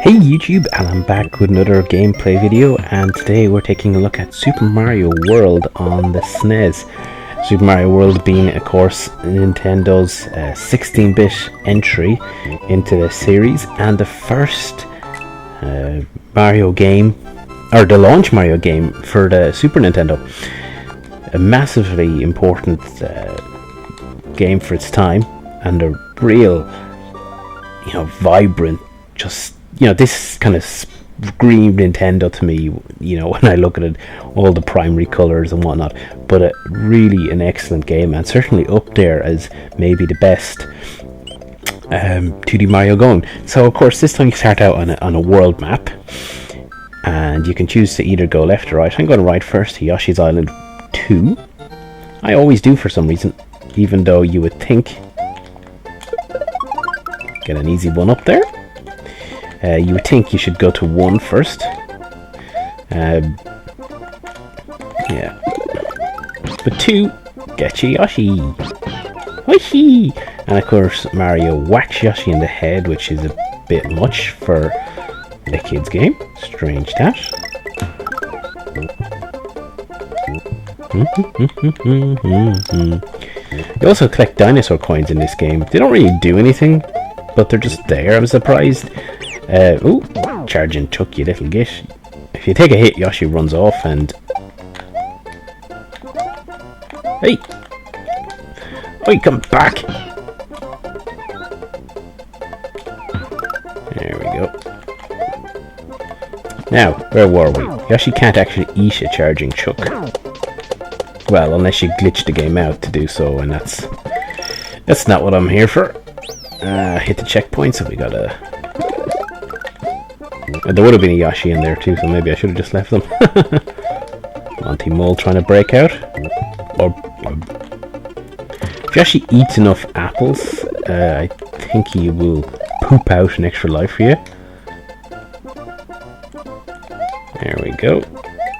Hey YouTube, and I'm back with another gameplay video, and today we're taking a look at Super Mario World on the SNES. Super Mario World being, of course, Nintendo's 16-bit entry into the series, and the first Mario game, or the launch Mario game for the Super Nintendo. A massively important game for its time, and a real, vibrant, this kind of screamed Nintendo to me, when I look at it, all the primary colours and whatnot. But really an excellent game, and certainly up there as maybe the best 2D Mario going. So of course this time you start out on a world map, and you can choose to either go left or right. I'm going right first to Yoshi's Island 2. I always do for some reason, even though you would think get an easy one up there. You would think you should go to 1 first. Yeah. But 2, get you Yoshi. Whee! And of course Mario whacks Yoshi in the head, which is a bit much for a kid's game. Strange that. You also collect dinosaur coins in this game. They don't really do anything, but they're just there. I'm surprised. Ooh, charging Chuck, you little git. If you take a hit, Yoshi runs off and... Hey! Oi, come back! There we go. Now, where were we? Yoshi can't actually eat a charging Chuck. Well, unless you glitch the game out to do so, and that's not what I'm here for. Hit the checkpoint, so we gotta... There would have been a Yoshi in there too, so maybe I should have just left them. Monty Mole trying to break out. Or if Yoshi eats enough apples, I think he will poop out an extra life for you. There we go.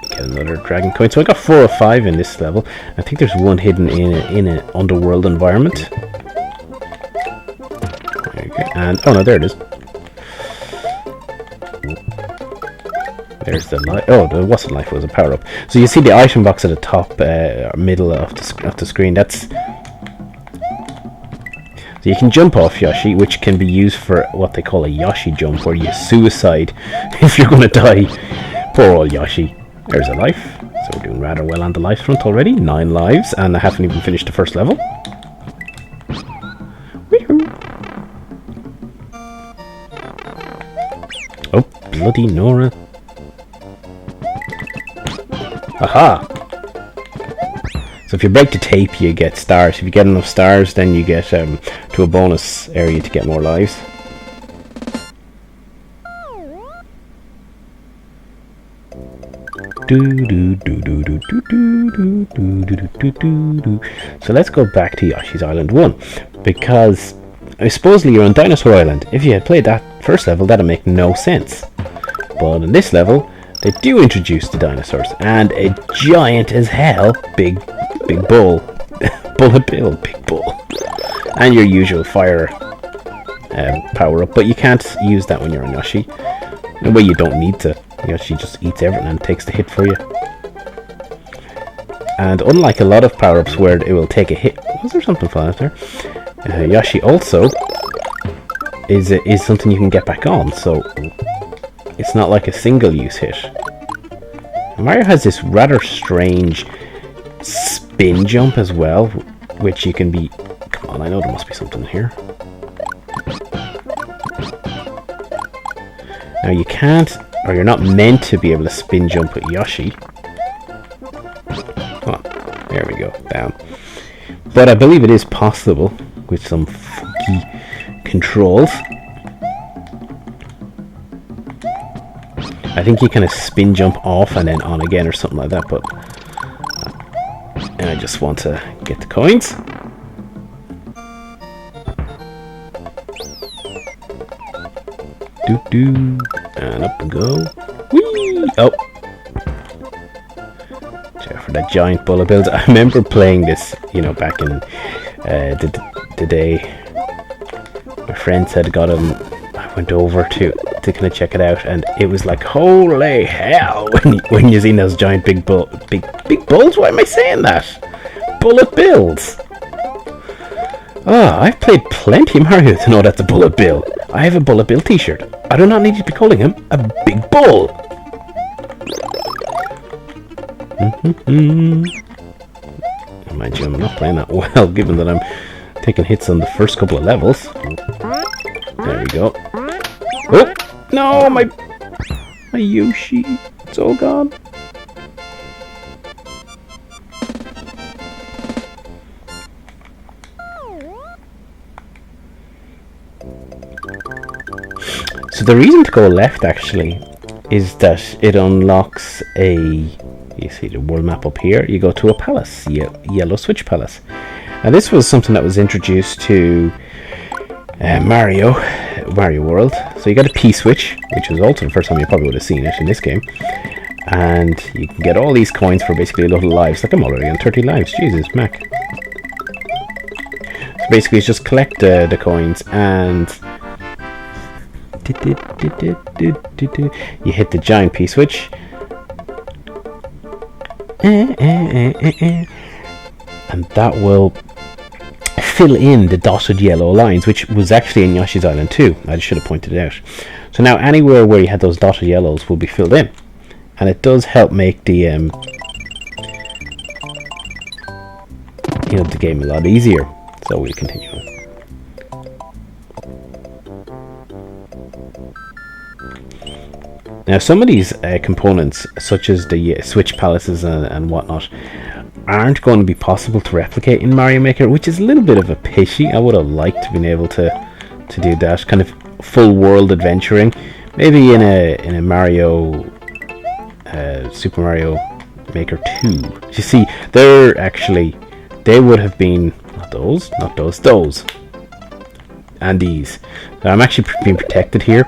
Get another dragon coin. So I got 4 or 5 in this level. I think there's one hidden in an underworld environment. There you go. And oh no, there it is. There's the life. Oh, there wasn't life, it was a power up. So you see the item box at the top, middle of the screen. That's so you can jump off Yoshi, which can be used for what they call a Yoshi jump, where you suicide if you're gonna die. Poor old Yoshi. There's a life. So we're doing rather well on the life front already. 9 lives, and I haven't even finished the first level. Oh, bloody Nora. Aha! So if you break the tape, you get stars. If you get enough stars, then you get to a bonus area to get more lives. So let's go back to Yoshi's Island 1, because supposedly you're on Dinosaur Island. If you had played that first level, that'd make no sense. But in this level, they do introduce the dinosaurs, and a giant as hell big bull. Bullet bill, big bull. And your usual fire power up, but you can't use that when you're on Yoshi. Well, you don't need to. Yoshi just eats everything and takes the hit for you. And unlike a lot of power-ups where it will take a hit... Was there something flying out there? Yoshi also is something you can get back on, so... It's not like a single-use hit. Mario has this rather strange spin jump as well, which you can be... Come on, I know there must be something here. Now you can't, or you're not meant to be able to spin jump with Yoshi. Come on, there we go, down. But I believe it is possible with some funky controls. I think you kind of spin jump off and then on again or something like that, but I just want to get the coins. And up we go. Whee! Oh! For that giant bullet bills. I remember playing this, back in the day. My friends had got them went over to kind of check it out, and it was like, holy hell, when you seen those giant big bulls. Why am I saying that? Bullet bills. I've played plenty of Mario to know that's a bullet bill. I have a bullet bill t-shirt. I do not need to be calling him a big bull. Mind you, I'm not playing that well, given that I'm taking hits on the first couple of levels. There we go. Oh! No! My Yoshi! It's all gone. So the reason to go left, actually, is that it unlocks a... You see the world map up here. You go to a palace, Yellow Switch Palace. And this was something that was introduced to Mario World. So you got a P-switch, which was also the first time you probably would have seen it in this game. And you can get all these coins for basically a lot of lives. Like, I'm already on 30 lives. Jesus, Mac. So basically, it's just collect the coins and... You hit the giant P-switch. And that will fill in the dotted yellow lines, which was actually in Yoshi's Island too. I should have pointed it out. So now anywhere where you had those dotted yellows will be filled in, and it does help make the the game a lot easier. So we'll continue. Now some of these components, such as the switch palaces and whatnot, aren't going to be possible to replicate in Mario Maker, which is a little bit of a pity. I would have liked to been able to do that kind of full world adventuring, maybe in a Mario Super Mario Maker 2. You see, they would have been not those, and these. So I'm actually being protected here.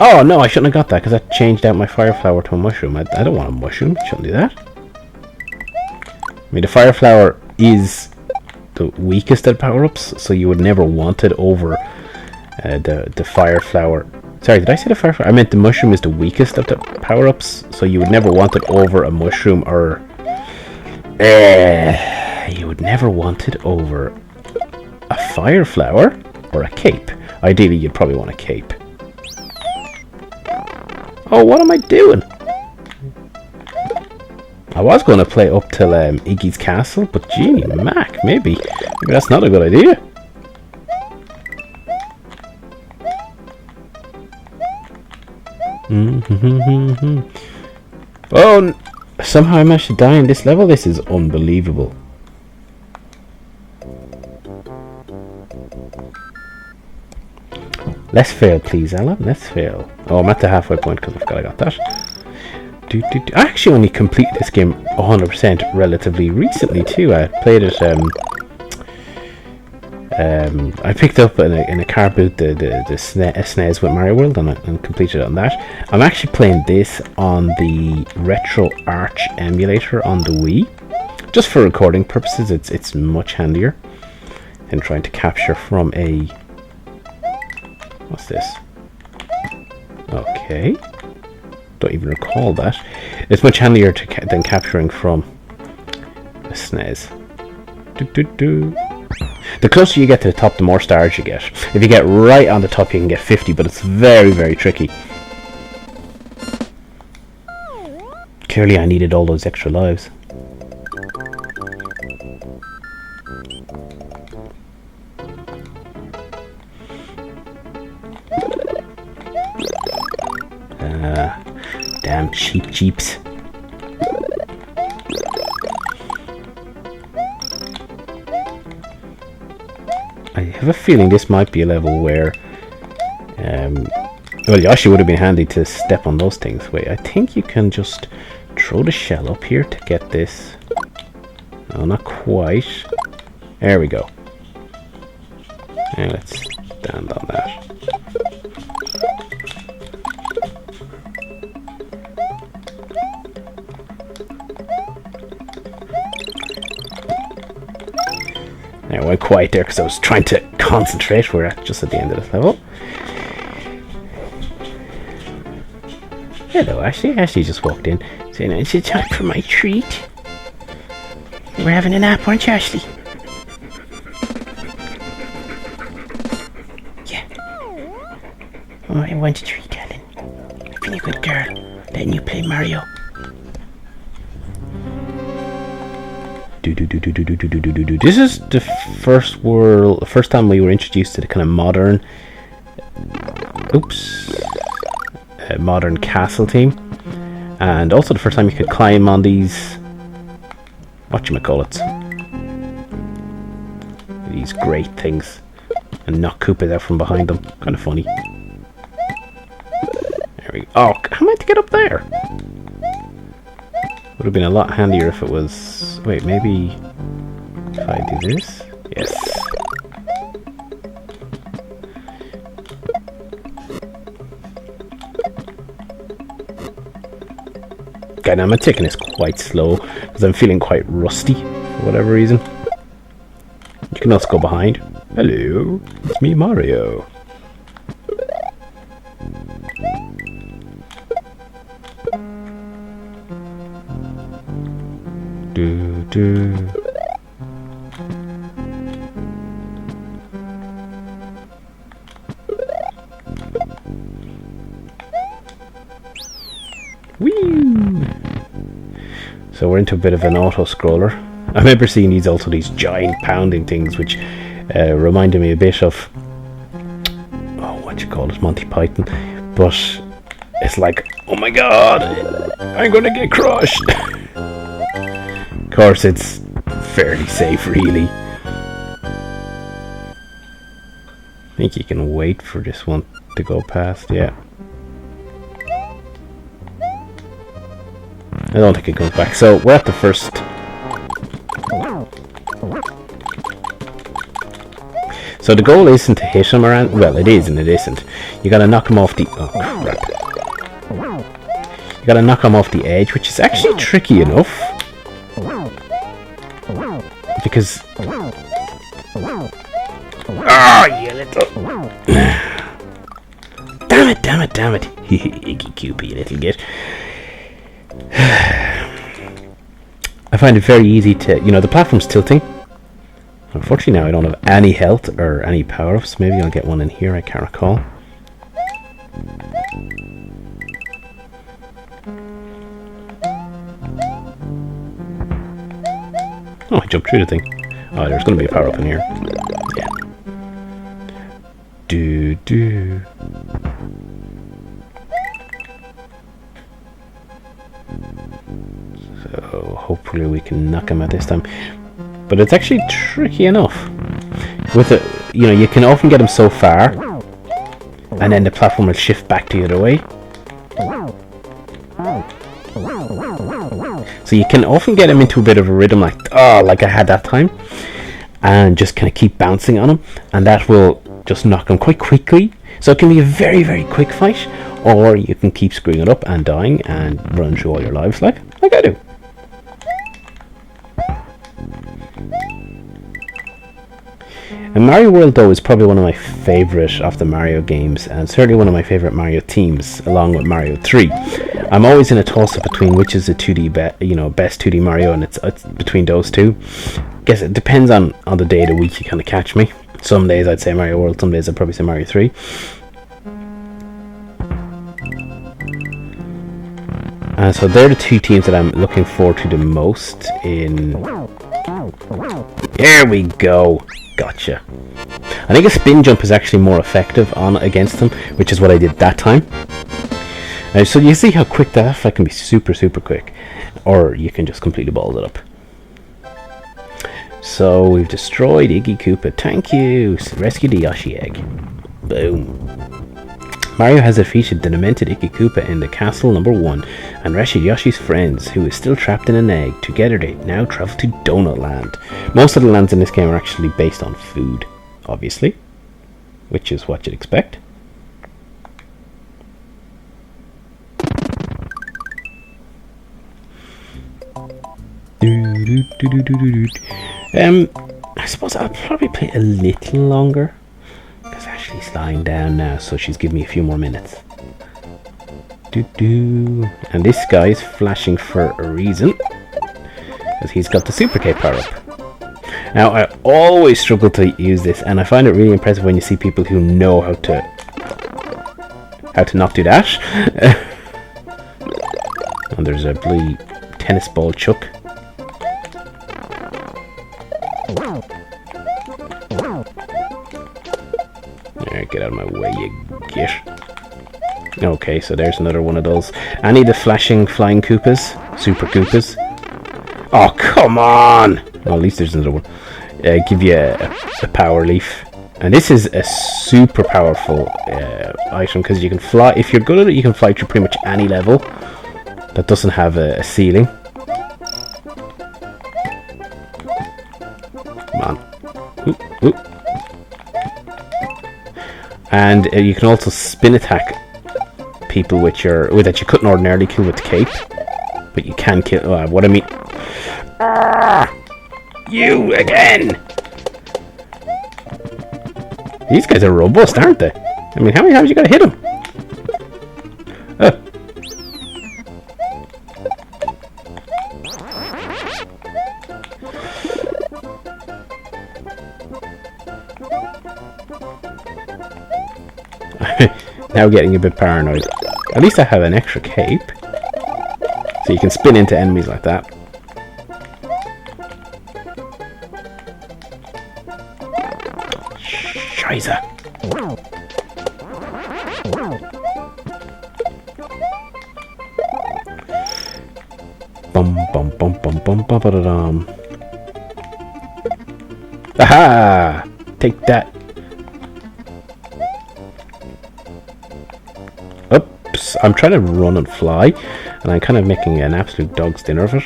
Oh no, I shouldn't have got that because I changed out my fire flower to a mushroom. I don't want a mushroom. Shouldn't do that. I mean, the fire flower is the weakest of power-ups, so you would never want it over the fire flower. Sorry, did I say the fire flower? I meant the mushroom is the weakest of the power-ups, so you would never want it over a mushroom or... you would never want it over a fire flower or a cape. Ideally, you'd probably want a cape. Oh, what am I doing? I was going to play up till Iggy's castle, but gee, Mac, maybe that's not a good idea. Oh, somehow I managed to die in this level. This is unbelievable. Let's fail, please, Alan. Let's fail. Oh, I'm at the halfway point because I forgot I got that. I actually only completed this game 100% relatively recently too. I played it. I picked up in a car boot the SNES with Mario World and completed it on that. I'm actually playing this on the Retro Arch emulator on the Wii, just for recording purposes. It's much handier than trying to capture from a... What's this? Okay. Don't even recall that. It's much handier than capturing from the SNES. The closer you get to the top, the more stars you get. If you get right on the top, you can get 50, but it's very, very tricky. Clearly, I needed all those extra lives. Damn cheaps. I have a feeling this might be a level where well, Yoshi would have been handy to step on those things. Wait, I think you can just throw the shell up here to get this. No, not quite. There we go. And let's stand on that. I went quiet there because I was trying to concentrate. We're just at the end of this level. Hello, Ashley. Ashley just walked in, saying it's time for my treat. We're having a nap, aren't you, Ashley? Yeah. Oh, I want a treat, Ellen. I've been a good girl, letting you play Mario. This is the first time we were introduced to the kind of modern, modern castle theme, and also the first time you could climb on these, whatchamacallits, these great things, and knock Koopas out from behind them. Kind of funny. There we go. Oh, how am I to get up there? Would have been a lot handier if it was... Wait, maybe... If I do this? Yes. Okay, now my ticking is quite slow because I'm feeling quite rusty for whatever reason. You can also go behind. Hello, it's me, Mario. Whee! So we're into a bit of an auto-scroller. I remember seeing these giant pounding things, which reminded me a bit of, Monty Python. But it's like, oh my god, I'm gonna get crushed. Of course, it's fairly safe, really. I think you can wait for this one to go past, yeah. I don't think it comes back. So we're at the first. So the goal isn't to hit him around. Well, it is and it isn't. You gotta knock him off the. Oh crap! You gotta knock him off the edge, which is actually tricky enough. Because. Oh, you little. Damn it! Iggy Koopa, you little git. I find it very easy to, the platform's tilting. Unfortunately now I don't have any health or any power-ups. Maybe I'll get one in here, I can't recall. Oh, I jumped through the thing. Oh, there's going to be a power-up in here. Yeah. So hopefully we can knock him out this time. But it's actually tricky enough. With it, you can often get him so far, and then the platform will shift back the other way. So you can often get him into a bit of a rhythm, like I had that time, and just kind of keep bouncing on him, and that will just knock him quite quickly. So it can be a very, very quick fight, or you can keep screwing it up and dying and run through all your lives like I do. And Mario World, though, is probably one of my favourite of the Mario games, and certainly one of my favourite Mario themes, along with Mario 3. I'm always in a toss-up between which is the 2D, best 2D Mario, and it's between those two. I guess it depends on the day of the week you kind of catch me. Some days I'd say Mario World, some days I'd probably say Mario 3. So they're the two teams that I'm looking forward to the most in... There we go! Gotcha. I think a spin jump is actually more effective against them, which is what I did that time. So you see how quick that can be, super, super quick. Or you can just completely ball it up. So we've destroyed Iggy Koopa. Thank you. Rescue the Yoshi egg. Boom. Mario has defeated the demented Iggy Koopa in the castle number 1 and rescued Yoshi's friends, who is still trapped in an egg. Together they now travel to Donut Land. Most of the lands in this game are actually based on food, obviously, which is what you'd expect. I suppose I'll probably play a little longer. Because Ashley's lying down now, so she's giving me a few more minutes. And this guy is flashing for a reason, because he's got the super cape power up. Now, I always struggle to use this, and I find it really impressive when you see people who know how to not do that. And there's a bloody tennis ball chuck. Alright, get out of my way, you git. Okay, so there's another one of those. Any of the flashing flying Koopas, super Koopas. Oh, come on! Well, at least there's another one. Give you a power leaf. And this is a super powerful item, because you can fly. If you're good at it, you can fly through pretty much any level that doesn't have a ceiling. Come on. Ooh, ooh. And you can also spin attack people that you couldn't ordinarily kill with the cape, but you can kill. What I mean. You again! These guys are robust, aren't they? I mean, how many times you gotta hit them? Now getting a bit paranoid. At least I have an extra cape, so you can spin into enemies like that. Scheiße. Bum bum bum bum bum bum ba da dum. Aha! Take that. Oops, I'm trying to run and fly, and I'm kind of making an absolute dog's dinner of it.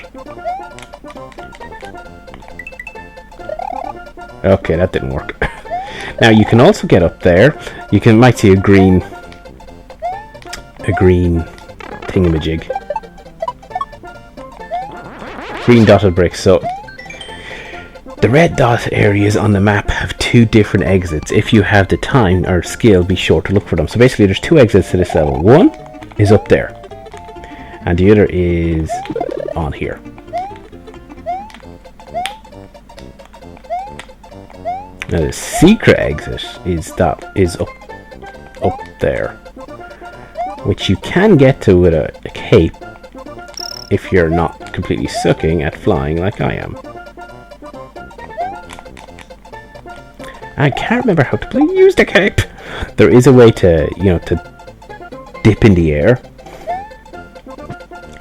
Okay, that didn't work. Now you can also get up there. You might see a green thingamajig. Green dotted bricks. So the red dot areas on the map have two different exits. If you have the time or skill, be sure to look for them. So basically there's two exits to this level. One is up there, and the other is on here. Now the secret exit is up there, which you can get to with a cape if you're not completely sucking at flying like I am. I can't remember how to use the cape. There is a way to, to dip in the air.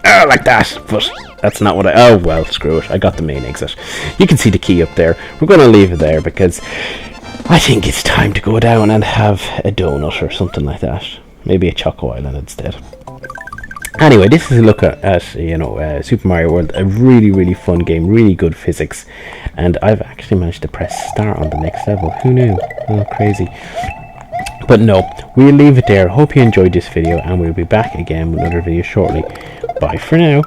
Oh, like that. But that's not what oh, well, screw it. I got the main exit. You can see the key up there. We're going to leave it there because I think it's time to go down and have a donut or something like that. Maybe a Choco Island instead. Anyway, this is a look at Super Mario World. A really, really fun game. Really good physics. And I've actually managed to press start on the next level. Who knew? Oh, crazy. But no, we'll leave it there. Hope you enjoyed this video, and we'll be back again with another video shortly. Bye for now.